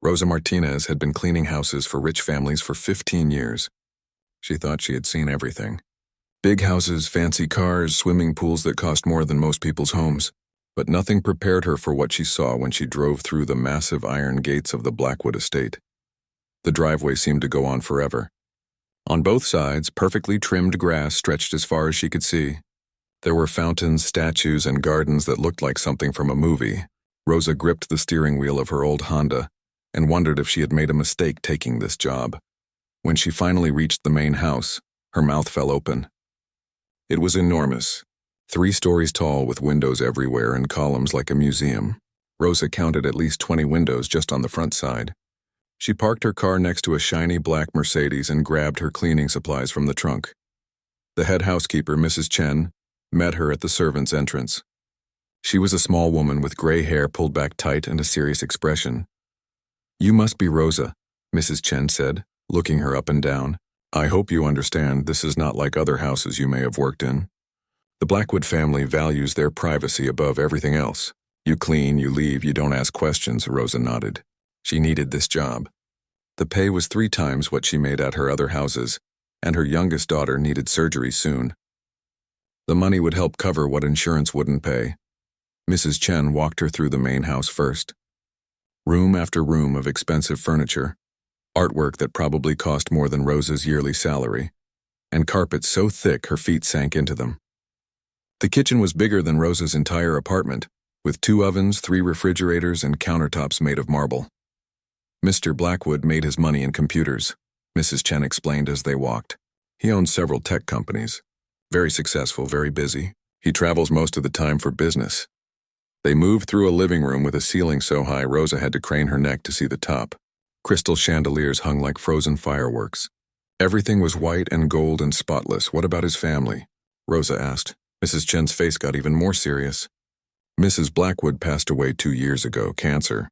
Rosa Martinez had been cleaning houses for rich families for 15 years. She thought she had seen everything. Big houses, fancy cars, swimming pools that cost more than most people's homes. But nothing prepared her for what she saw when she drove through the massive iron gates of the Blackwood estate. The driveway seemed to go on forever. On both sides, perfectly trimmed grass stretched as far as she could see. There were fountains, statues, and gardens that looked like something from a movie. Rosa gripped the steering wheel of her old Honda and wondered if she had made a mistake taking this job. When she finally reached the main house, her mouth fell open. It was enormous, 3 stories tall with windows everywhere and columns like a museum. Rosa counted at least 20 windows just on the front side. She parked her car next to a shiny black Mercedes and grabbed her cleaning supplies from the trunk. The head housekeeper, Mrs. Chen, met her at the servants' entrance. She was a small woman with gray hair pulled back tight and a serious expression. "You must be Rosa," Mrs. Chen said, looking her up and down. "I hope you understand this is not like other houses you may have worked in. The Blackwood family values their privacy above everything else. You clean, you leave, you don't ask questions." Rosa nodded. She needed this job. The pay was 3 times what she made at her other houses, and her youngest daughter needed surgery soon. The money would help cover what insurance wouldn't pay. Mrs. Chen walked her through the main house first. Room after room of expensive furniture, artwork that probably cost more than Rosa's yearly salary, and carpets so thick her feet sank into them. The kitchen was bigger than Rosa's entire apartment, with 2 ovens, 3 refrigerators, and countertops made of marble. Mr. Blackwood made his money in computers, Mrs. Chen explained as they walked. He owns several tech companies. Very successful, very busy. He travels most of the time for business. They moved through a living room with a ceiling so high Rosa had to crane her neck to see the top. Crystal chandeliers hung like frozen fireworks. Everything was white and gold and spotless. "What about his family?" Rosa asked. Mrs. Chen's face got even more serious. "Mrs. Blackwood passed away 2 years ago, cancer.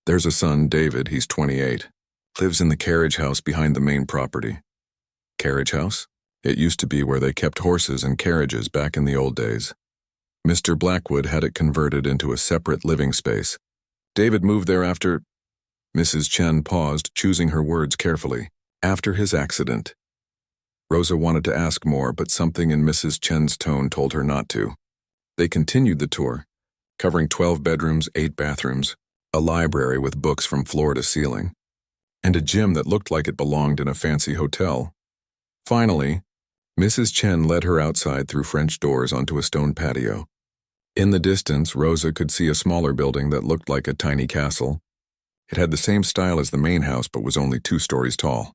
There's a son, David, he's 28. Lives in the carriage house behind the main property." Carriage house? It used to be where they kept horses and carriages back in the old days. Mr. Blackwood had it converted into a separate living space. David moved there after... Mrs. Chen paused, choosing her words carefully. "After his accident." Rosa wanted to ask more, but something in Mrs. Chen's tone told her not to. They continued the tour, covering 12 bedrooms, 8 bathrooms, a library with books from floor to ceiling, and a gym that looked like it belonged in a fancy hotel. Finally, Mrs. Chen led her outside through French doors onto a stone patio. In the distance, Rosa could see a smaller building that looked like a tiny castle. It had the same style as the main house but was only 2 stories tall.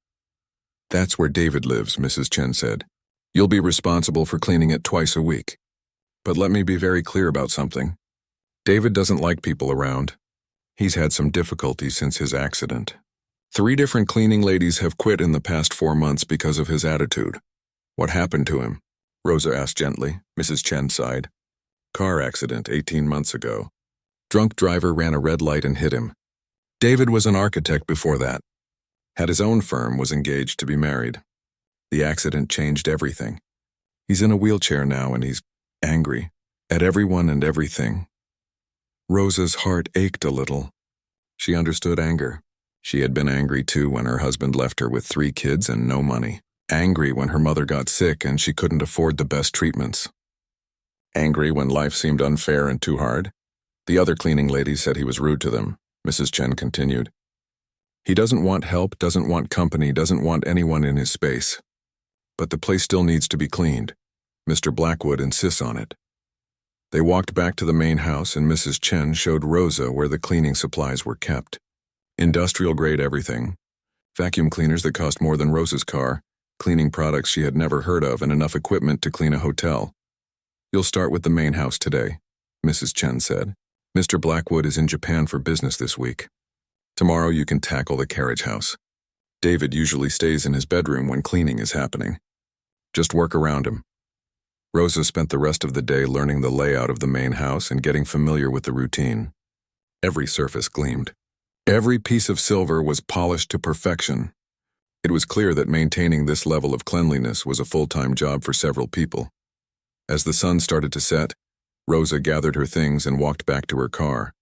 "That's where David lives," Mrs. Chen said. "You'll be responsible for cleaning it twice a week. But let me be very clear about something. David doesn't like people around. He's had some difficulties since his accident. 3 different cleaning ladies have quit in the past 4 months because of his attitude." "What happened to him?" Rosa asked gently. Mrs. Chen sighed. "Car accident 18 months ago. Drunk driver ran a red light and hit him. David was an architect before that. Had his own firm, was engaged to be married. The accident changed everything. He's in a wheelchair now and he's angry at everyone and everything." Rosa's heart ached a little. She understood anger. She had been angry too when her husband left her with 3 kids and no money. Angry when her mother got sick and she couldn't afford the best treatments. Angry when life seemed unfair and too hard. The other cleaning ladies said he was rude to them. Mrs. Chen continued. "He doesn't want help, doesn't want company, doesn't want anyone in his space. But the place still needs to be cleaned. Mr. Blackwood insists on it." They walked back to the main house and Mrs. Chen showed Rosa where the cleaning supplies were kept. Industrial-grade everything. Vacuum cleaners that cost more than Rosa's car, cleaning products she had never heard of, and enough equipment to clean a hotel. "You'll start with the main house today," Mrs. Chen said. "Mr. Blackwood is in Japan for business this week. Tomorrow you can tackle the carriage house. David usually stays in his bedroom when cleaning is happening. Just work around him." Rosa spent the rest of the day learning the layout of the main house and getting familiar with the routine. Every surface gleamed. Every piece of silver was polished to perfection. It was clear that maintaining this level of cleanliness was a full-time job for several people. As the sun started to set, Rosa gathered her things and walked back to her car.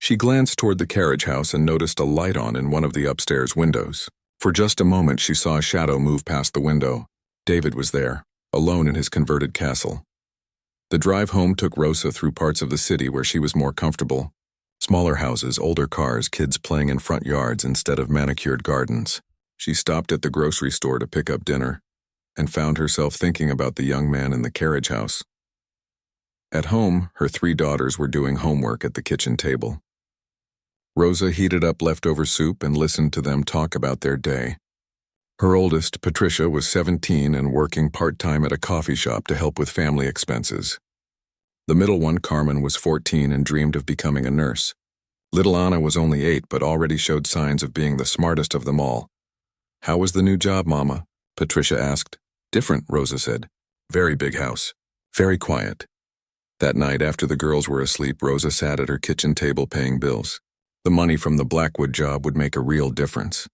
She glanced toward the carriage house and noticed a light on in one of the upstairs windows. For just a moment, she saw a shadow move past the window. David was there, alone in his converted castle. The drive home took Rosa through parts of the city where she was more comfortable. Smaller houses, older cars, kids playing in front yards instead of manicured gardens. She stopped at the grocery store to pick up dinner and found herself thinking about the young man in the carriage house. At home, her 3 daughters were doing homework at the kitchen table. Rosa heated up leftover soup and listened to them talk about their day. Her oldest, Patricia, was 17 and working part-time at a coffee shop to help with family expenses. The middle one, Carmen, was 14 and dreamed of becoming a nurse. Little Anna was only 8 but already showed signs of being the smartest of them all. "How was the new job, Mama?" Patricia asked. "Different," Rosa said. "Very big house. Very quiet." That night, after the girls were asleep, Rosa sat at her kitchen table paying bills. The money from the Blackwood job would make a real difference.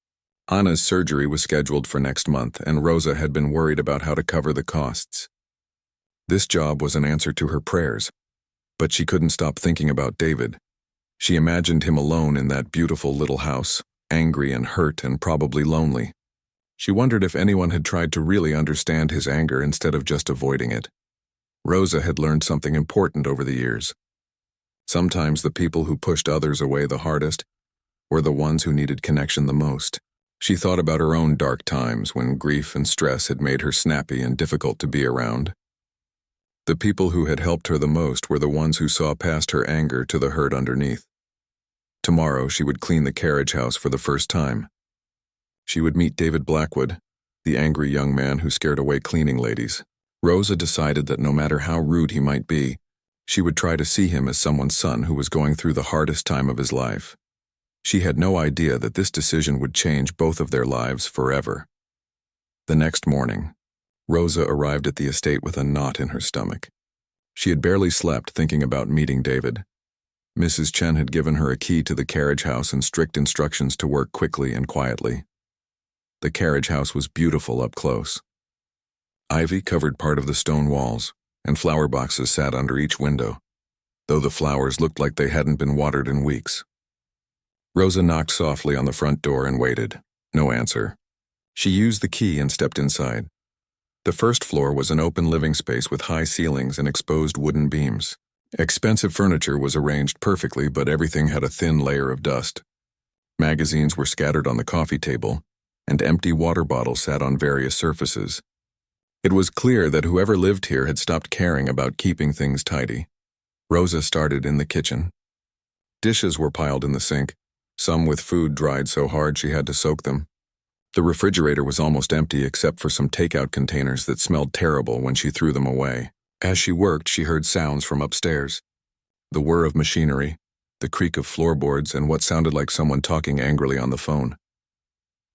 Anna's surgery was scheduled for next month, and Rosa had been worried about how to cover the costs. This job was an answer to her prayers, but she couldn't stop thinking about David. She imagined him alone in that beautiful little house, angry and hurt and probably lonely. She wondered if anyone had tried to really understand his anger instead of just avoiding it. Rosa had learned something important over the years. Sometimes the people who pushed others away the hardest were the ones who needed connection the most. She thought about her own dark times when grief and stress had made her snappy and difficult to be around. The people who had helped her the most were the ones who saw past her anger to the hurt underneath. Tomorrow she would clean the carriage house for the first time. She would meet David Blackwood, the angry young man who scared away cleaning ladies. Rosa decided that no matter how rude he might be, she would try to see him as someone's son who was going through the hardest time of his life. She had no idea that this decision would change both of their lives forever. The next morning, Rosa arrived at the estate with a knot in her stomach. She had barely slept thinking about meeting David. Mrs. Chen had given her a key to the carriage house and strict instructions to work quickly and quietly. The carriage house was beautiful up close. Ivy covered part of the stone walls, and flower boxes sat under each window, though the flowers looked like they hadn't been watered in weeks. Rosa knocked softly on the front door and waited. No answer. She used the key and stepped inside. The first floor was an open living space with high ceilings and exposed wooden beams. Expensive furniture was arranged perfectly, but everything had a thin layer of dust. Magazines were scattered on the coffee table, and empty water bottles sat on various surfaces. It was clear that whoever lived here had stopped caring about keeping things tidy. Rosa started in the kitchen. Dishes were piled in the sink, some with food dried so hard she had to soak them. The refrigerator was almost empty except for some takeout containers that smelled terrible when she threw them away. As she worked, she heard sounds from upstairs. The whir of machinery, the creak of floorboards, and what sounded like someone talking angrily on the phone.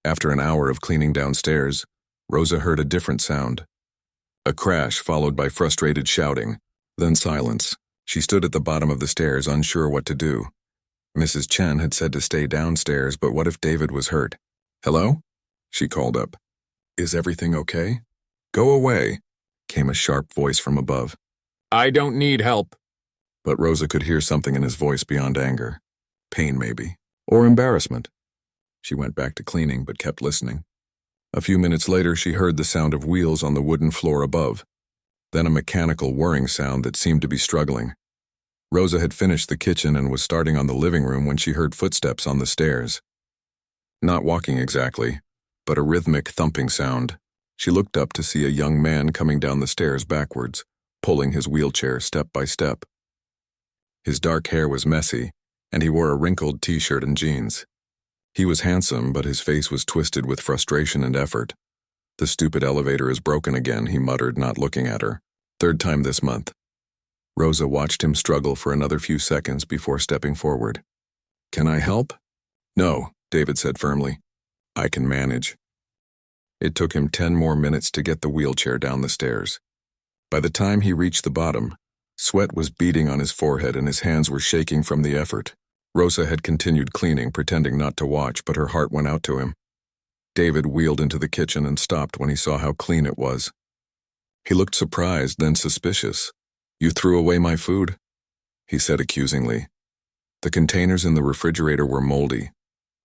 After an hour of cleaning downstairs, Rosa heard a different sound. A crash followed by frustrated shouting, then silence. She stood at the bottom of the stairs, unsure what to do. Mrs. Chen had said to stay downstairs, but what if David was hurt? "Hello?" she called up. "Is everything okay?" "Go away," came a sharp voice from above. "I don't need help." But Rosa could hear something in his voice beyond anger. Pain, maybe. Or embarrassment. She went back to cleaning, but kept listening. A few minutes later, she heard the sound of wheels on the wooden floor above, then a mechanical whirring sound that seemed to be struggling. Rosa had finished the kitchen and was starting on the living room when she heard footsteps on the stairs. Not walking exactly, but a rhythmic thumping sound. She looked up to see a young man coming down the stairs backwards, pulling his wheelchair step by step. His dark hair was messy, and he wore a wrinkled t-shirt and jeans. He was handsome, but his face was twisted with frustration and effort. "The stupid elevator is broken again," he muttered, not looking at her. "Third time this month." Rosa watched him struggle for another few seconds before stepping forward. "Can I help?" "No," David said firmly. "I can manage." It took him 10 more minutes to get the wheelchair down the stairs. By the time he reached the bottom, sweat was beading on his forehead and his hands were shaking from the effort. Rosa had continued cleaning, pretending not to watch, but her heart went out to him. David wheeled into the kitchen and stopped when he saw how clean it was. He looked surprised, then suspicious. "You threw away my food?" he said accusingly. The containers in the refrigerator were moldy.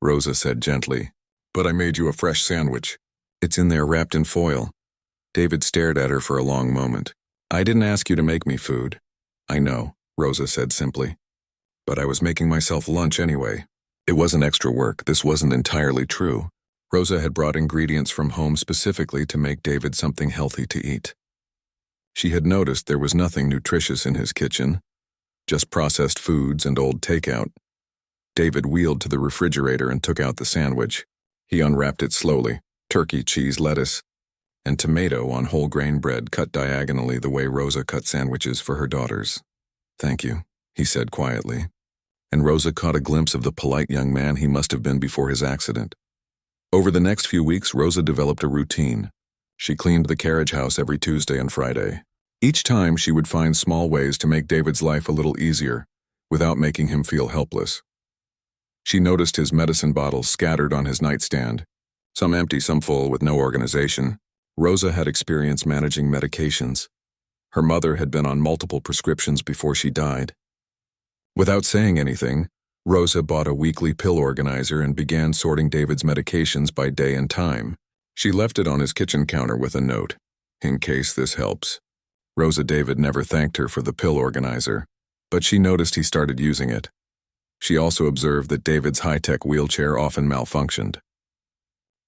Rosa said gently, "But I made you a fresh sandwich. It's in there wrapped in foil." David stared at her for a long moment. "I didn't ask you to make me food." "I know," Rosa said simply. "But I was making myself lunch anyway." It wasn't extra work. This wasn't entirely true. Rosa had brought ingredients from home specifically to make David something healthy to eat. She had noticed there was nothing nutritious in his kitchen, just processed foods and old takeout. David wheeled to the refrigerator and took out the sandwich. He unwrapped it slowly: turkey, cheese, lettuce, and tomato on whole grain bread cut diagonally the way Rosa cut sandwiches for her daughters. "Thank you," he said quietly. And Rosa caught a glimpse of the polite young man he must have been before his accident. Over the next few weeks, Rosa developed a routine. She cleaned the carriage house every Tuesday and Friday. Each time, she would find small ways to make David's life a little easier, without making him feel helpless. She noticed his medicine bottles scattered on his nightstand, some empty, some full, with no organization. Rosa had experience managing medications. Her mother had been on multiple prescriptions before she died. Without saying anything, Rosa bought a weekly pill organizer and began sorting David's medications by day and time. She left it on his kitchen counter with a note, "In case this helps." David never thanked her for the pill organizer, but she noticed he started using it. She also observed that David's high-tech wheelchair often malfunctioned.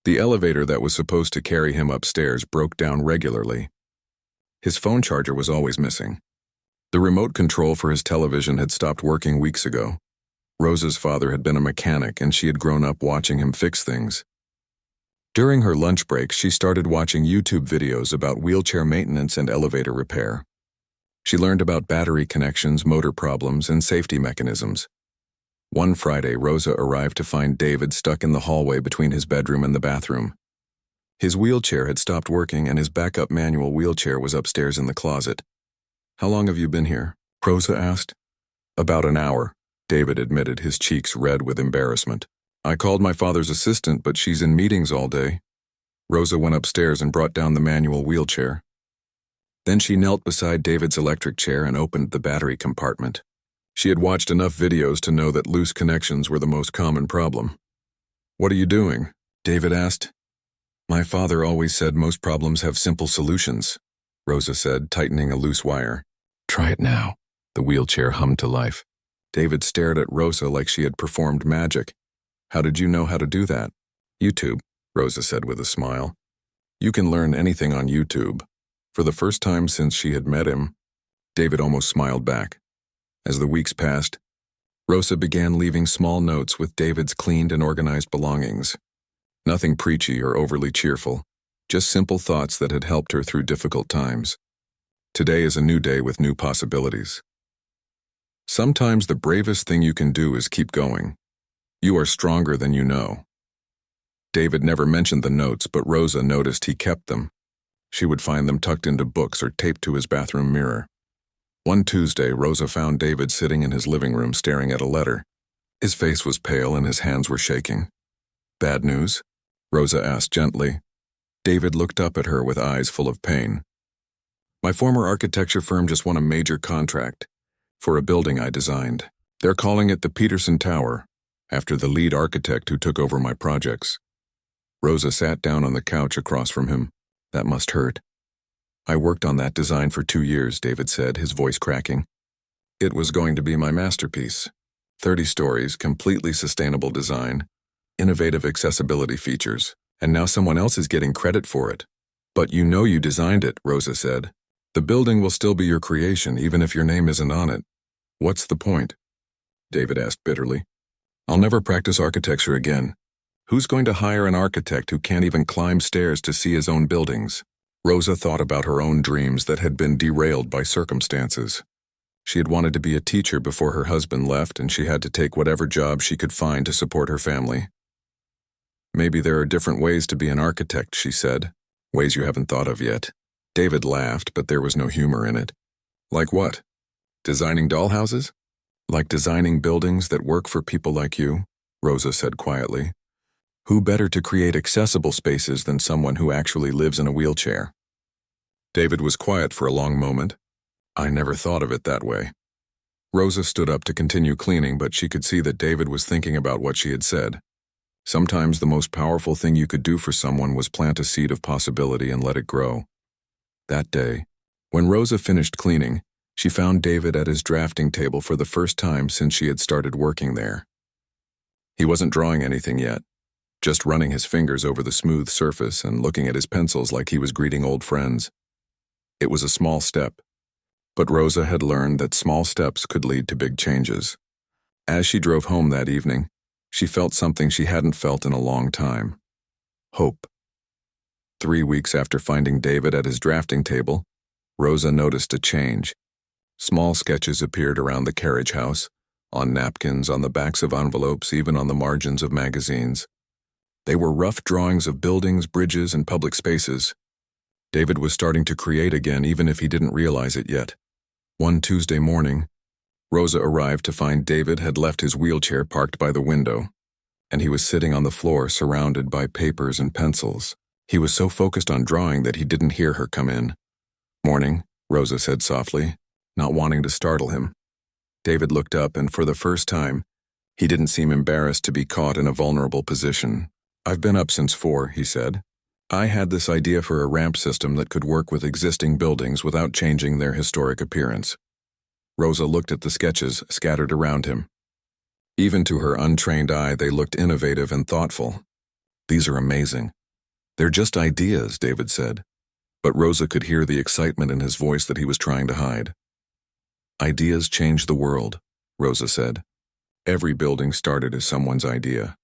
The elevator that was supposed to carry him upstairs broke down regularly. His phone charger was always missing. The remote control for his television had stopped working weeks ago. Rosa's father had been a mechanic, and she had grown up watching him fix things. During her lunch break, she started watching YouTube videos about wheelchair maintenance and elevator repair. She learned about battery connections, motor problems, and safety mechanisms. One Friday, Rosa arrived to find David stuck in the hallway between his bedroom and the bathroom. His wheelchair had stopped working, and his backup manual wheelchair was upstairs in the closet. "How long have you been here?" Rosa asked. "About an hour," David admitted, his cheeks red with embarrassment. "I called my father's assistant, but she's in meetings all day." Rosa went upstairs and brought down the manual wheelchair. Then she knelt beside David's electric chair and opened the battery compartment. She had watched enough videos to know that loose connections were the most common problem. "What are you doing?" David asked. "My father always said most problems have simple solutions," Rosa said, tightening a loose wire. "Try it now." The wheelchair hummed to life. David stared at Rosa like she had performed magic. "How did you know how to do that?" "YouTube," Rosa said with a smile. "You can learn anything on YouTube." For the first time since she had met him, David almost smiled back. As the weeks passed, Rosa began leaving small notes with David's cleaned and organized belongings. Nothing preachy or overly cheerful, just simple thoughts that had helped her through difficult times. Today is a new day with new possibilities. Sometimes the bravest thing you can do is keep going. You are stronger than you know. David never mentioned the notes, but Rosa noticed he kept them. She would find them tucked into books or taped to his bathroom mirror. One Tuesday, Rosa found David sitting in his living room staring at a letter. His face was pale and his hands were shaking. "Bad news?" Rosa asked gently. David looked up at her with eyes full of pain. "My former architecture firm just won a major contract for a building I designed. They're calling it the Peterson Tower, after the lead architect who took over my projects." Rosa sat down on the couch across from him. "That must hurt." "I worked on that design for 2 years," David said, his voice cracking. "It was going to be my masterpiece. 30 stories, completely sustainable design, innovative accessibility features, and now someone else is getting credit for it." "But you know you designed it," Rosa said. "The building will still be your creation, even if your name isn't on it." "What's the point?" David asked bitterly. "I'll never practice architecture again. Who's going to hire an architect who can't even climb stairs to see his own buildings?" Rosa thought about her own dreams that had been derailed by circumstances. She had wanted to be a teacher before her husband left, and she had to take whatever job she could find to support her family. "Maybe there are different ways to be an architect," she said. "Ways you haven't thought of yet." David laughed, but there was no humor in it. "Like what? Designing dollhouses?" "Like designing buildings that work for people like you," Rosa said quietly. "Who better to create accessible spaces than someone who actually lives in a wheelchair?" David was quiet for a long moment. "I never thought of it that way." Rosa stood up to continue cleaning, but she could see that David was thinking about what she had said. Sometimes the most powerful thing you could do for someone was plant a seed of possibility and let it grow. That day, when Rosa finished cleaning, she found David at his drafting table for the first time since she had started working there. He wasn't drawing anything yet, just running his fingers over the smooth surface and looking at his pencils like he was greeting old friends. It was a small step, but Rosa had learned that small steps could lead to big changes. As she drove home that evening, she felt something she hadn't felt in a long time: hope. 3 weeks after finding David at his drafting table, Rosa noticed a change. Small sketches appeared around the carriage house, on napkins, on the backs of envelopes, even on the margins of magazines. They were rough drawings of buildings, bridges, and public spaces. David was starting to create again, even if he didn't realize it yet. One Tuesday morning, Rosa arrived to find David had left his wheelchair parked by the window, and he was sitting on the floor surrounded by papers and pencils. He was so focused on drawing that he didn't hear her come in. "Morning," Rosa said softly, not wanting to startle him. David looked up, and for the first time, he didn't seem embarrassed to be caught in a vulnerable position. "I've been up since 4, he said. "I had this idea for a ramp system that could work with existing buildings without changing their historic appearance." Rosa looked at the sketches scattered around him. Even to her untrained eye, they looked innovative and thoughtful. "These are amazing." "They're just ideas," David said, but Rosa could hear the excitement in his voice that he was trying to hide. "Ideas change the world," Rosa said. "Every building started as someone's idea."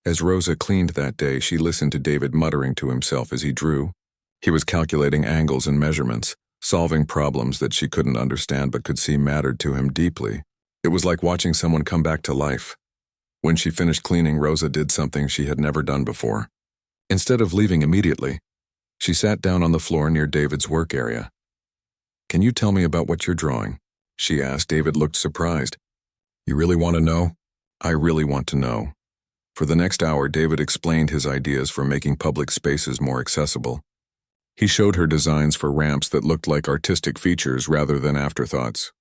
As Rosa cleaned that day, she listened to David muttering to himself as he drew. He was calculating angles and measurements, solving problems that she couldn't understand but could see mattered to him deeply. It was like watching someone come back to life. When she finished cleaning, Rosa did something she had never done before. Instead of leaving immediately, she sat down on the floor near David's work area. "Can you tell me about what you're drawing?" she asked. David looked surprised. "You really want to know?" "I really want to know." For the next hour, David explained his ideas for making public spaces more accessible. He showed her designs for ramps that looked like artistic features rather than afterthoughts.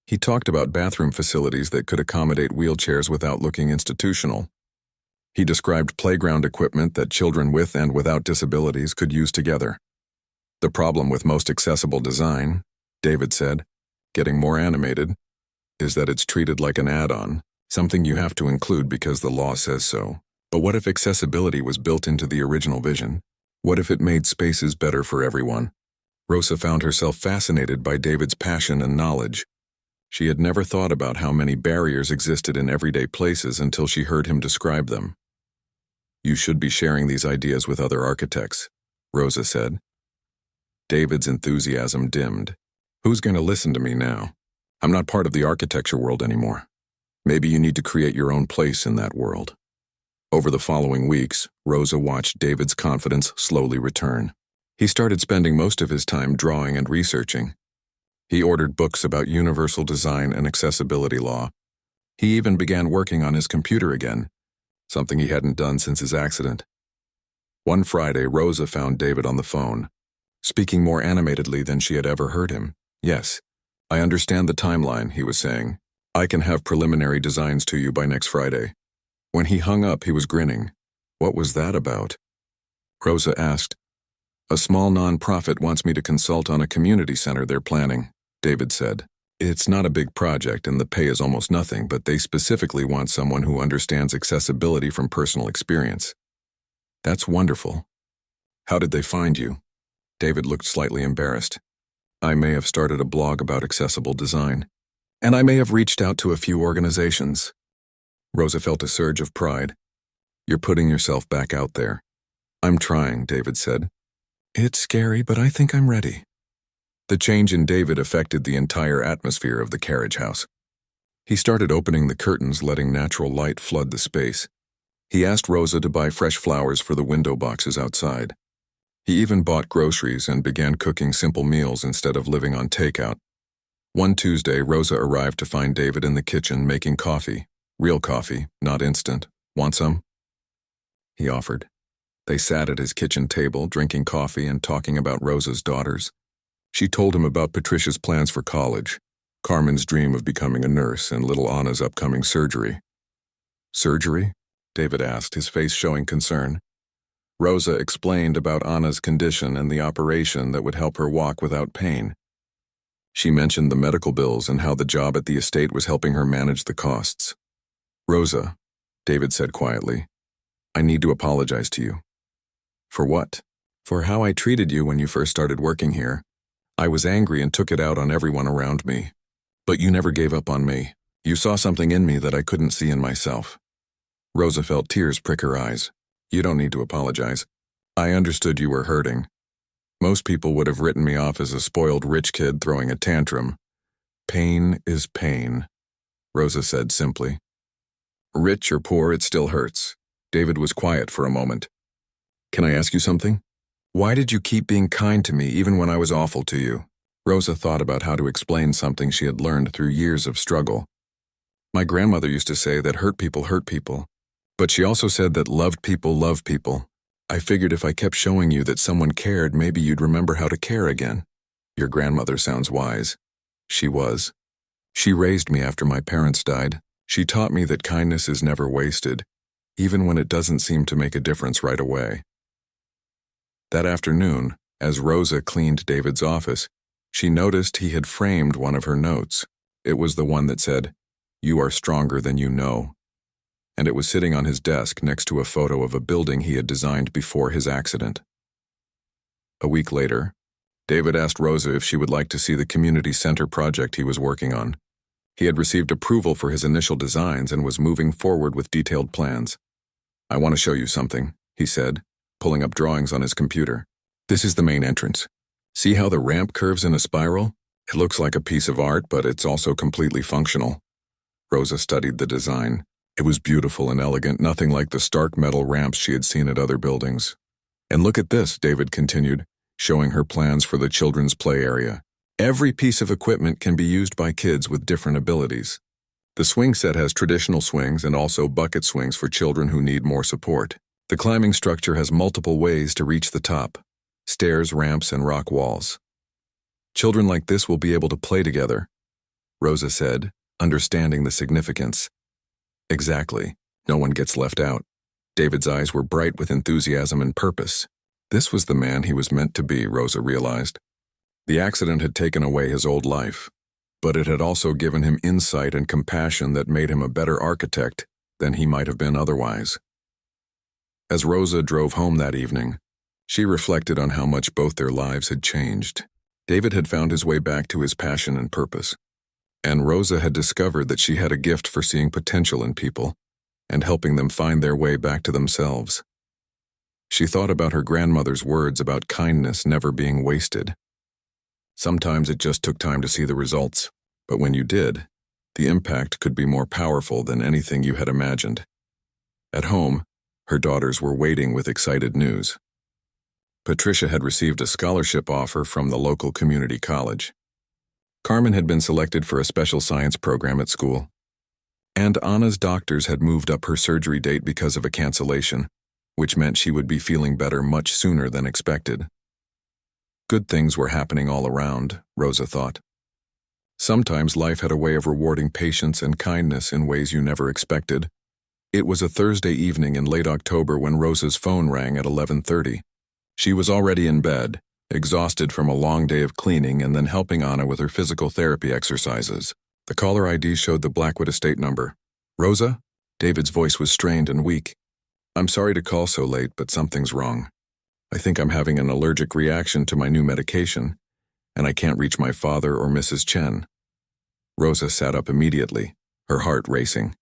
He talked about bathroom facilities that could accommodate wheelchairs without looking institutional. He described playground equipment that children with and without disabilities could use together. "The problem with most accessible design," David said, getting more animated, "is that it's treated like an add-on, something you have to include because the law says so. But what if accessibility was built into the original vision? What if it made spaces better for everyone?" Rosa found herself fascinated by David's passion and knowledge. She had never thought about how many barriers existed in everyday places until she heard him describe them. "You should be sharing these ideas with other architects," Rosa said. David's enthusiasm dimmed. "Who's going to listen to me now? I'm not part of the architecture world anymore. Maybe you need to create your own place in that world." Over the following weeks, Rosa watched David's confidence slowly return. He started spending most of his time drawing and researching. He ordered books about universal design and accessibility law. He even began working on his computer again, something he hadn't done since his accident. One Friday, Rosa found David on the phone, speaking more animatedly than she had ever heard him. "Yes, I understand the timeline," he was saying. "I can have preliminary designs to you by next Friday." When he hung up, he was grinning. "What was that about?" Rosa asked. "A small non-profit wants me to consult on a community center they're planning," David said. "It's not a big project and the pay is almost nothing, but they specifically want someone who understands accessibility from personal experience." "That's wonderful. How did they find you?" David looked slightly embarrassed. "I may have started a blog about accessible design, and I may have reached out to a few organizations." Rosa felt a surge of pride. "You're putting yourself back out there." "I'm trying," David said. "It's scary, but I think I'm ready." The change in David affected the entire atmosphere of the carriage house. He started opening the curtains, letting natural light flood the space. He asked Rosa to buy fresh flowers for the window boxes outside. He even bought groceries and began cooking simple meals instead of living on takeout. One Tuesday, Rosa arrived to find David in the kitchen making coffee. Real coffee, not instant. "Want some?" he offered. They sat at his kitchen table, drinking coffee and talking about Rosa's daughters. She told him about Patricia's plans for college, Carmen's dream of becoming a nurse and little Anna's upcoming surgery. Surgery? David asked, his face showing concern. Rosa explained about Anna's condition and the operation that would help her walk without pain. She mentioned the medical bills and how the job at the estate was helping her manage the costs. Rosa, David said quietly, I need to apologize to you. For what? For how I treated you when you first started working here. I was angry and took it out on everyone around me. But you never gave up on me. You saw something in me that I couldn't see in myself. Rosa felt tears prick her eyes. You don't need to apologize. I understood you were hurting. Most people would have written me off as a spoiled rich kid throwing a tantrum. Pain is pain, Rosa said simply. Rich or poor, it still hurts. David was quiet for a moment. Can I ask you something? Why did you keep being kind to me even when I was awful to you? Rosa thought about how to explain something she had learned through years of struggle. My grandmother used to say that hurt people, but she also said that loved people love people. I figured if I kept showing you that someone cared, maybe you'd remember how to care again. Your grandmother sounds wise. She was. She raised me after my parents died. She taught me that kindness is never wasted, even when it doesn't seem to make a difference right away. That afternoon, as Rosa cleaned David's office, she noticed he had framed one of her notes. It was the one that said, "You are stronger than you know." And it was sitting on his desk next to a photo of a building he had designed before his accident. A week later, David asked Rosa if she would like to see the community center project he was working on. He had received approval for his initial designs and was moving forward with detailed plans. I want to show you something, he said, pulling up drawings on his computer. This is the main entrance. See how the ramp curves in a spiral? It looks like a piece of art, but it's also completely functional. Rosa studied the design. It was beautiful and elegant, nothing like the stark metal ramps she had seen at other buildings. And look at this, David continued, showing her plans for the children's play area. Every piece of equipment can be used by kids with different abilities. The swing set has traditional swings and also bucket swings for children who need more support. The climbing structure has multiple ways to reach the top: stairs, ramps, and rock walls. Children like this will be able to play together, Rosa said, understanding the significance. Exactly. No one gets left out. David's eyes were bright with enthusiasm and purpose. This was the man he was meant to be, Rosa realized. The accident had taken away his old life, but it had also given him insight and compassion that made him a better architect than he might have been otherwise. As Rosa drove home that evening, she reflected on how much both their lives had changed. David had found his way back to his passion and purpose, and Rosa had discovered that she had a gift for seeing potential in people and helping them find their way back to themselves. She thought about her grandmother's words about kindness never being wasted. Sometimes it just took time to see the results, but when you did, the impact could be more powerful than anything you had imagined. At home, her daughters were waiting with excited news. Patricia had received a scholarship offer from the local community college. Carmen had been selected for a special science program at school. And Anna's doctors had moved up her surgery date because of a cancellation, which meant she would be feeling better much sooner than expected. Good things were happening all around, Rosa thought. Sometimes life had a way of rewarding patience and kindness in ways you never expected. It was a Thursday evening in late October when Rosa's phone rang at 11:30. She was already in bed, exhausted from a long day of cleaning and then helping Anna with her physical therapy exercises. The caller ID showed the Blackwood estate number. Rosa? David's voice was strained and weak. I'm sorry to call so late, but something's wrong. I think I'm having an allergic reaction to my new medication, and I can't reach my father or Mrs. Chen. Rosa sat up immediately, her heart racing.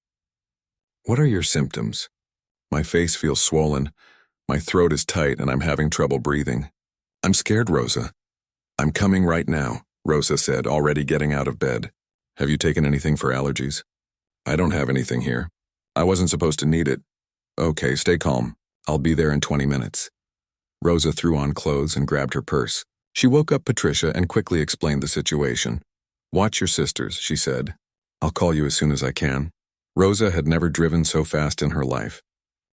What are your symptoms? My face feels swollen, my throat is tight, and I'm having trouble breathing. I'm scared, Rosa. I'm coming right now, Rosa said, already getting out of bed. Have you taken anything for allergies? I don't have anything here. I wasn't supposed to need it. Okay, stay calm. I'll be there in 20 minutes. Rosa threw on clothes and grabbed her purse. She woke up Patricia and quickly explained the situation. Watch your sisters, she said. I'll call you as soon as I can. Rosa had never driven so fast in her life.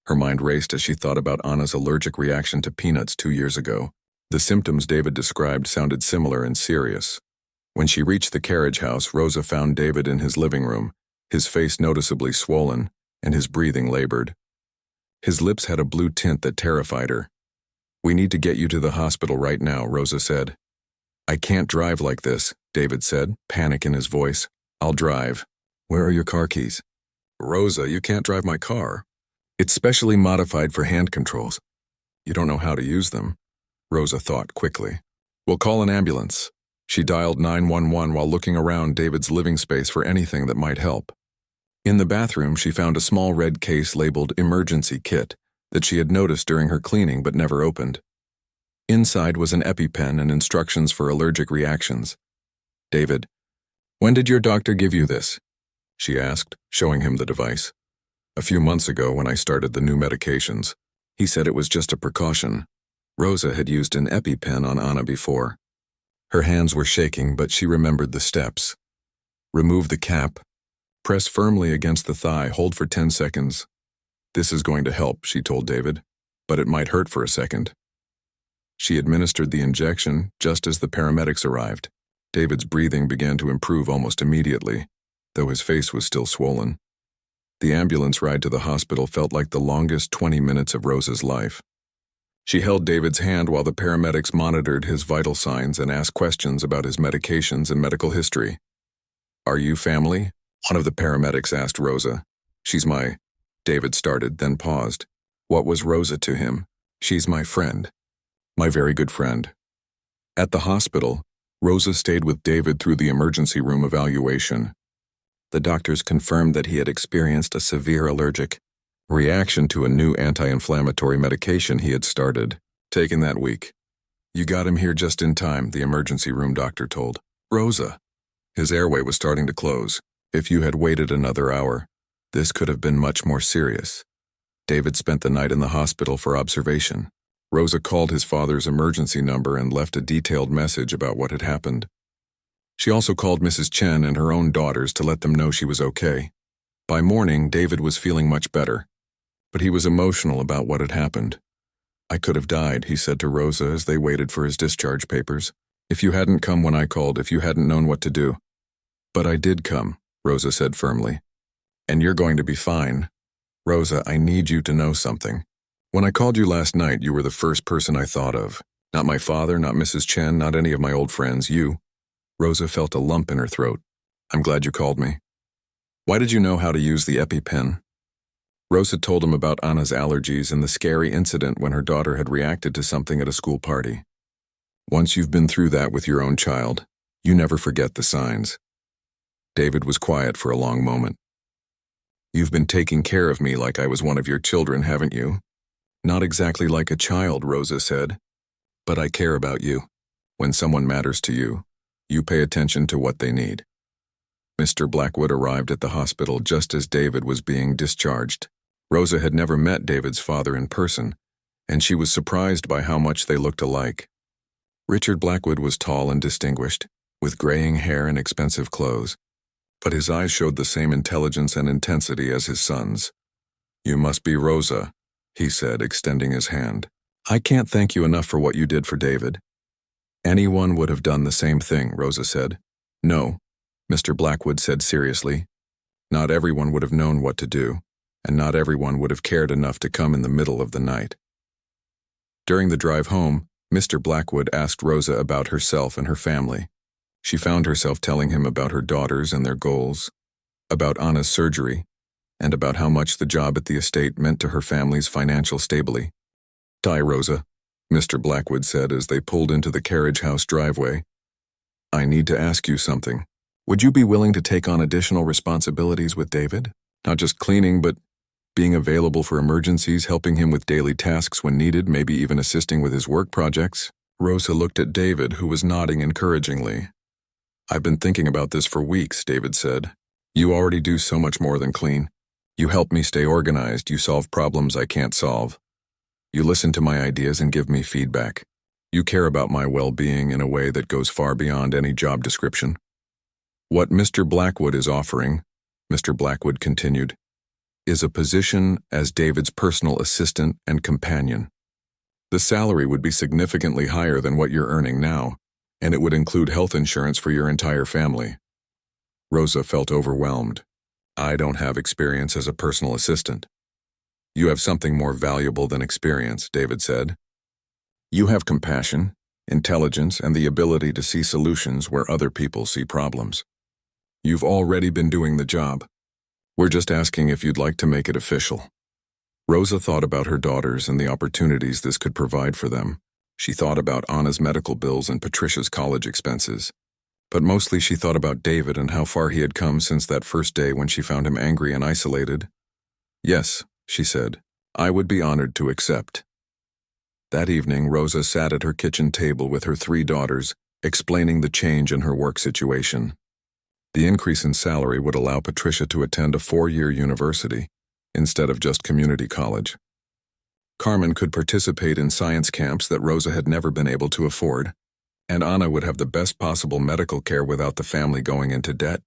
Her mind raced as she thought about Anna's allergic reaction to peanuts 2 years ago. The symptoms David described sounded similar and serious. When she reached the carriage house, Rosa found David in his living room, his face noticeably swollen, and his breathing labored. His lips had a blue tint that terrified her. "We need to get you to the hospital right now," Rosa said. "I can't drive like this," David said, panic in his voice. "I'll drive." "Where are your car keys?" "Rosa, you can't drive my car. It's specially modified for hand controls." "You don't know how to use them," Rosa thought quickly. "We'll call an ambulance." She dialed 911 while looking around David's living space for anything that might help. In the bathroom, she found a small red case labeled emergency kit that she had noticed during her cleaning but never opened. Inside was an EpiPen and instructions for allergic reactions. "David, when did your doctor give you this?" she asked, showing him the device. "A few months ago when I started the new medications. He said it was just a precaution." Rosa had used an EpiPen on Anna before. Her hands were shaking, but she remembered the steps. Remove the cap. Press firmly against the thigh, hold for 10 seconds. "This is going to help," she told David, "but it might hurt for a second." She administered the injection just as the paramedics arrived. David's breathing began to improve almost immediately, though his face was still swollen. The ambulance ride to the hospital felt like the longest 20 minutes of Rosa's life. She held David's hand while the paramedics monitored his vital signs and asked questions about his medications and medical history. "Are you family?" one of the paramedics asked Rosa. "She's my..." David started, then paused. What was Rosa to him? "She's my friend. My very good friend." At the hospital, Rosa stayed with David through the emergency room evaluation. The doctors confirmed that he had experienced a severe allergic reaction to a new anti-inflammatory medication he had started, taken that week. "You got him here just in time," the emergency room doctor told Rosa. "His airway was starting to close. If you had waited another hour, this could have been much more serious." David spent the night in the hospital for observation. Rosa called his father's emergency number and left a detailed message about what had happened. She also called Mrs. Chen and her own daughters to let them know she was okay. By morning, David was feeling much better, but he was emotional about what had happened. "I could have died," he said to Rosa as they waited for his discharge papers. "If you hadn't come when I called, if you hadn't known what to do." "But I did come," Rosa said firmly. "And you're going to be fine. Rosa, I need you to know something. When I called you last night, you were the first person I thought of. Not my father, not Mrs. Chen, not any of my old friends, you." Rosa felt a lump in her throat. "I'm glad you called me." "Why did you know how to use the EpiPen?" Rosa told him about Anna's allergies and the scary incident when her daughter had reacted to something at a school party. "Once you've been through that with your own child, you never forget the signs." David was quiet for a long moment. "You've been taking care of me like I was one of your children, haven't you?" "Not exactly like a child," Rosa said. "But I care about you. When someone matters to you, you pay attention to what they need." Mr. Blackwood arrived at the hospital just as David was being discharged. Rosa had never met David's father in person, and she was surprised by how much they looked alike. Richard Blackwood was tall and distinguished, with graying hair and expensive clothes, but his eyes showed the same intelligence and intensity as his son's. "You must be Rosa," he said, extending his hand. "I can't thank you enough for what you did for David." "Anyone would have done the same thing," Rosa said. "No," Mr. Blackwood said seriously. "Not everyone would have known what to do, and not everyone would have cared enough to come in the middle of the night." During the drive home, Mr. Blackwood asked Rosa about herself and her family. She found herself telling him about her daughters and their goals, about Anna's surgery, and about how much the job at the estate meant to her family's financial stability. "Die, Rosa," Mr. Blackwood said as they pulled into the carriage house driveway. "I need to ask you something. Would you be willing to take on additional responsibilities with David? Not just cleaning, but being available for emergencies, helping him with daily tasks when needed, maybe even assisting with his work projects?" Rosa looked at David, who was nodding encouragingly. "I've been thinking about this for weeks," David said. "You already do so much more than clean. You help me stay organized, you solve problems I can't solve. You listen to my ideas and give me feedback. You care about my well-being in a way that goes far beyond any job description." "What Mr. Blackwood is offering," Mr. Blackwood continued, "is a position as David's personal assistant and companion. The salary would be significantly higher than what you're earning now, and it would include health insurance for your entire family. Rosa felt overwhelmed. I don't have experience as a personal assistant. You have something more valuable than experience, David said. You have compassion, intelligence, and the ability to see solutions where other people see problems. You've already been doing the job. We're just asking if you'd like to make it official. Rosa thought about her daughters and the opportunities this could provide for them. She thought about Anna's medical bills and Patricia's college expenses. But mostly she thought about David and how far he had come since that first day when she found him angry and isolated. Yes, she said, I would be honored to accept. That evening, Rosa sat at her kitchen table with her 3 daughters, explaining the change in her work situation. The increase in salary would allow Patricia to attend a 4-year university, instead of just community college. Carmen could participate in science camps that Rosa had never been able to afford, and Anna would have the best possible medical care without the family going into debt.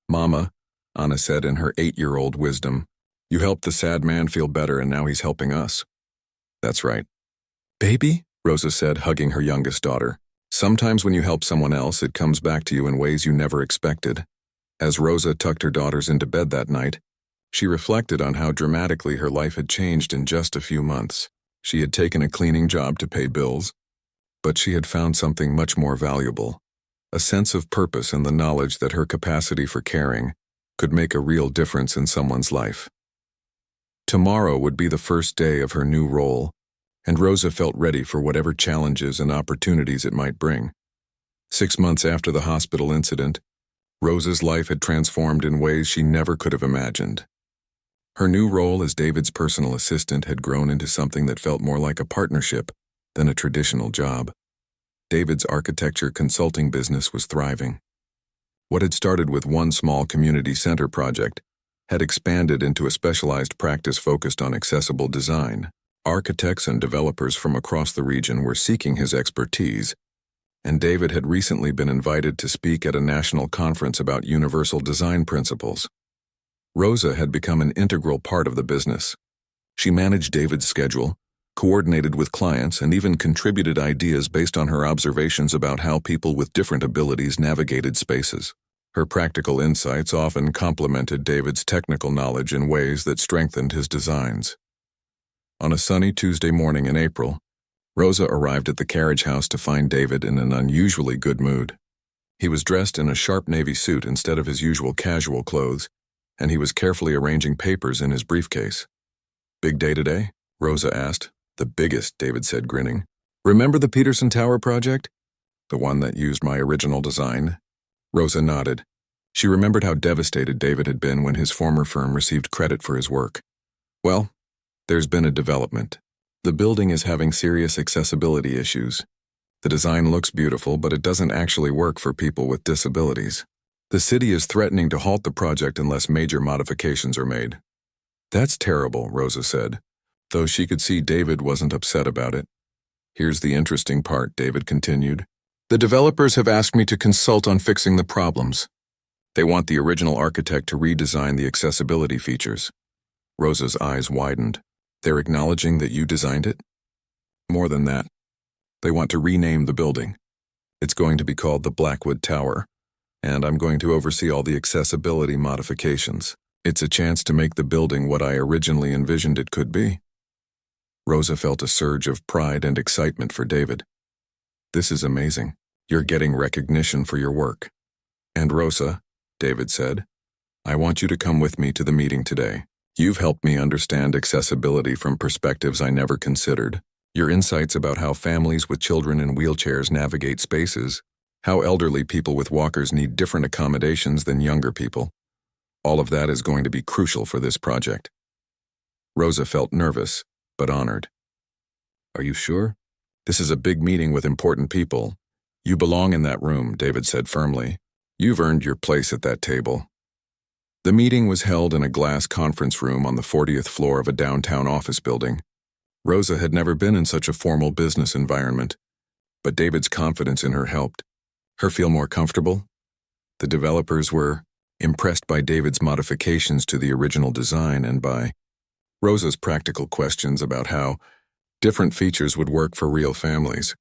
Mama, Anna said in her 8-year-old wisdom, you helped the sad man feel better and now he's helping us. That's right. Baby, Rosa said, hugging her youngest daughter. Sometimes when you help someone else, it comes back to you in ways you never expected. As Rosa tucked her daughters into bed that night, she reflected on how dramatically her life had changed in just a few months. She had taken a cleaning job to pay bills, but she had found something much more valuable, a sense of purpose and the knowledge that her capacity for caring could make a real difference in someone's life. Tomorrow would be the first day of her new role, and Rosa felt ready for whatever challenges and opportunities it might bring. 6 months after the hospital incident, Rosa's life had transformed in ways she never could have imagined. Her new role as David's personal assistant had grown into something that felt more like a partnership than a traditional job. David's architecture consulting business was thriving. What had started with one small community center project had expanded into a specialized practice focused on accessible design. Architects and developers from across the region were seeking his expertise, and David had recently been invited to speak at a national conference about universal design principles. Rosa had become an integral part of the business. She managed David's schedule, coordinated with clients, and even contributed ideas based on her observations about how people with different abilities navigated spaces. Her practical insights often complemented David's technical knowledge in ways that strengthened his designs. On a sunny Tuesday morning in April, Rosa arrived at the carriage house to find David in an unusually good mood. He was dressed in a sharp navy suit instead of his usual casual clothes, and he was carefully arranging papers in his briefcase. Big day today? Rosa asked. The biggest, David said, grinning. Remember the Peterson Tower project? The one that used my original design? Rosa nodded. She remembered how devastated David had been when his former firm received credit for his work. Well, there's been a development. The building is having serious accessibility issues. The design looks beautiful, but it doesn't actually work for people with disabilities. The city is threatening to halt the project unless major modifications are made. That's terrible, Rosa said, though she could see David wasn't upset about it. Here's the interesting part, David continued. The developers have asked me to consult on fixing the problems. They want the original architect to redesign the accessibility features. Rosa's eyes widened. They're acknowledging that you designed it? More than that. They want to rename the building. It's going to be called the Blackwood Tower, and I'm going to oversee all the accessibility modifications. It's a chance to make the building what I originally envisioned it could be. Rosa felt a surge of pride and excitement for David. This is amazing. You're getting recognition for your work. And Rosa, David said, I want you to come with me to the meeting today. You've helped me understand accessibility from perspectives I never considered. Your insights about how families with children in wheelchairs navigate spaces, how elderly people with walkers need different accommodations than younger people. All of that is going to be crucial for this project. Rosa felt nervous, but honored. Are you sure? This is a big meeting with important people. You belong in that room, David said firmly. You've earned your place at that table. The meeting was held in a glass conference room on the 40th floor of a downtown office building. Rosa had never been in such a formal business environment, but David's confidence in her helped her feel more comfortable. The developers were impressed by David's modifications to the original design and by Rosa's practical questions about how different features would work for real families.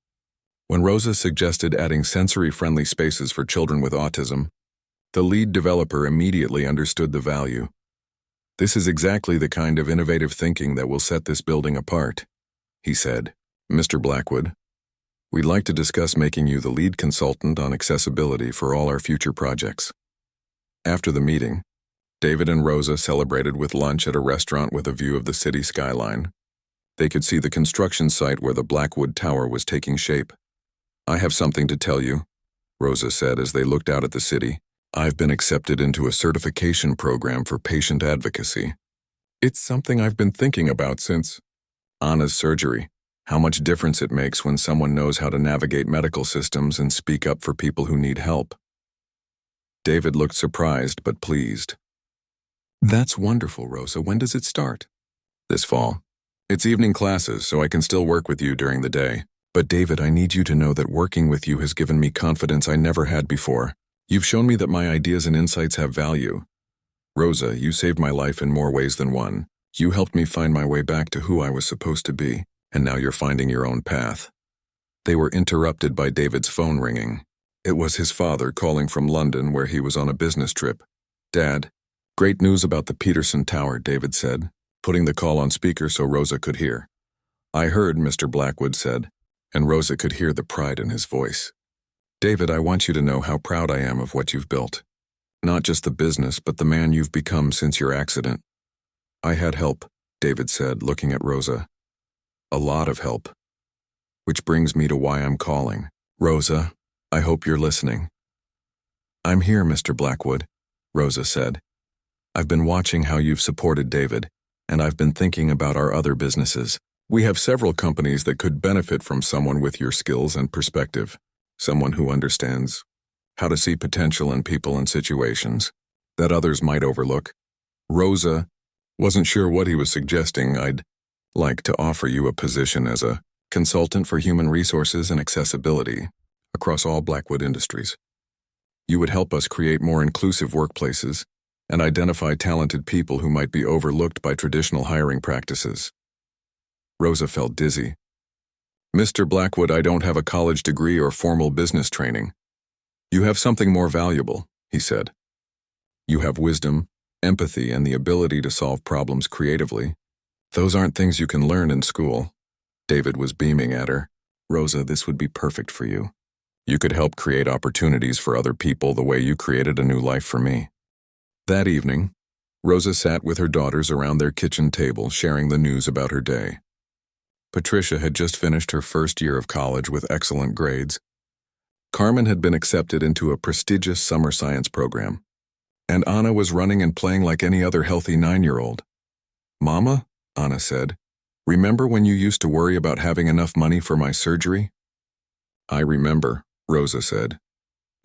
When Rosa suggested adding sensory-friendly spaces for children with autism, the lead developer immediately understood the value. "This is exactly the kind of innovative thinking that will set this building apart," he said. "Mr. Blackwood, we'd like to discuss making you the lead consultant on accessibility for all our future projects." After the meeting, David and Rosa celebrated with lunch at a restaurant with a view of the city skyline. They could see the construction site where the Blackwood Tower was taking shape. "I have something to tell you," Rosa said as they looked out at the city. "I've been accepted into a certification program for patient advocacy. It's something I've been thinking about since Anna's surgery, how much difference it makes when someone knows how to navigate medical systems and speak up for people who need help." David looked surprised but pleased. "That's wonderful, Rosa. When does it start?" "This fall. It's evening classes, so I can still work with you during the day. But David, I need you to know that working with you has given me confidence I never had before. You've shown me that my ideas and insights have value. Rosa, you saved my life in more ways than one. You helped me find my way back to who I was supposed to be, and now you're finding your own path." They were interrupted by David's phone ringing. It was his father calling from London, where he was on a business trip. "Dad, great news about the Peterson Tower," David said, putting the call on speaker so Rosa could hear. "I heard," Mr. Blackwood said, and Rosa could hear the pride in his voice. "David, I want you to know how proud I am of what you've built. Not just the business, but the man you've become since your accident." "I had help," David said, looking at Rosa. "A lot of help. Which brings me to why I'm calling. Rosa, I hope you're listening." "I'm here, Mr. Blackwood," Rosa said. "I've been watching how you've supported David, and I've been thinking about our other businesses. We have several companies that could benefit from someone with your skills and perspective. Someone who understands how to see potential in people and situations that others might overlook." Rosa wasn't sure what he was suggesting. "I'd like to offer you a position as a consultant for human resources and accessibility across all Blackwood industries. You would help us create more inclusive workplaces and identify talented people who might be overlooked by traditional hiring practices." Rosa felt dizzy. "Mr. Blackwood, I don't have a college degree or formal business training. You have something more valuable," he said. "You have wisdom, empathy, and the ability to solve problems creatively. Those aren't things you can learn in school." David was beaming at her. "Rosa, this would be perfect for you. You could help create opportunities for other people the way you created a new life for me." That evening, Rosa sat with her daughters around their kitchen table, sharing the news about her day. Patricia had just finished her first year of college with excellent grades. Carmen had been accepted into a prestigious summer science program. And Anna was running and playing like any other healthy 9-year-old. "Mama," Anna said, "remember when you used to worry about having enough money for my surgery?" "I remember," Rosa said.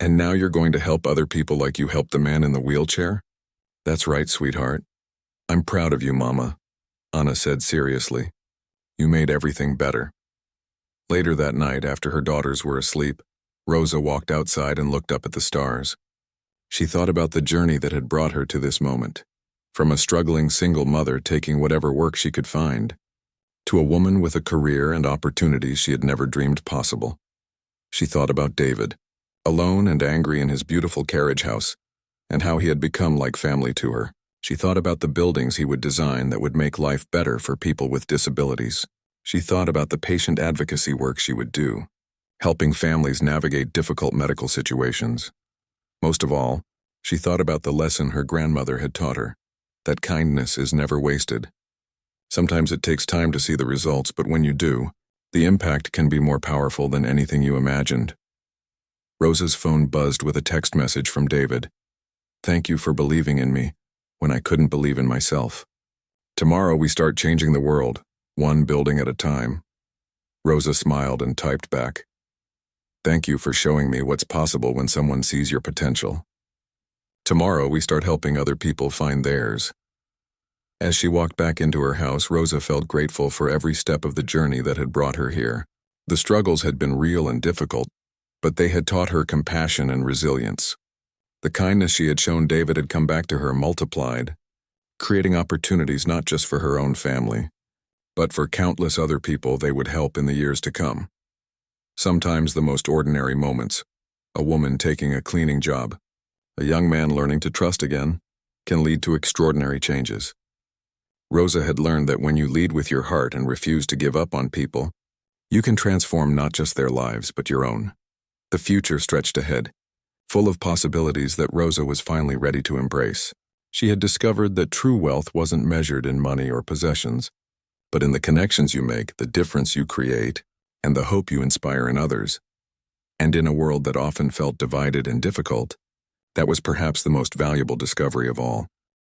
"And now you're going to help other people like you helped the man in the wheelchair?" "That's right, sweetheart. I'm proud of you, Mama," Anna said seriously. "You made everything better." Later that night, after her daughters were asleep, Rosa walked outside and looked up at the stars. She thought about the journey that had brought her to this moment, from a struggling single mother taking whatever work she could find, to a woman with a career and opportunities she had never dreamed possible. She thought about David, alone and angry in his beautiful carriage house, and how he had become like family to her. She thought about the buildings he would design that would make life better for people with disabilities. She thought about the patient advocacy work she would do, helping families navigate difficult medical situations. Most of all, she thought about the lesson her grandmother had taught her, that kindness is never wasted. Sometimes it takes time to see the results, but when you do, the impact can be more powerful than anything you imagined. Rosa's phone buzzed with a text message from David. "Thank you for believing in me when I couldn't believe in myself. Tomorrow we start changing the world, one building at a time." Rosa smiled and typed back, "Thank you for showing me what's possible when someone sees your potential. Tomorrow we start helping other people find theirs." As she walked back into her house, Rosa felt grateful for every step of the journey that had brought her here. The struggles had been real and difficult, but they had taught her compassion and resilience. The kindness she had shown David had come back to her multiplied, creating opportunities not just for her own family, but for countless other people they would help in the years to come. Sometimes the most ordinary moments, a woman taking a cleaning job, a young man learning to trust again, can lead to extraordinary changes. Rosa had learned that when you lead with your heart and refuse to give up on people, you can transform not just their lives but your own. The future stretched ahead, full of possibilities that Rosa was finally ready to embrace. She had discovered that true wealth wasn't measured in money or possessions, but in the connections you make, the difference you create, and the hope you inspire in others. And in a world that often felt divided and difficult, that was perhaps the most valuable discovery of all.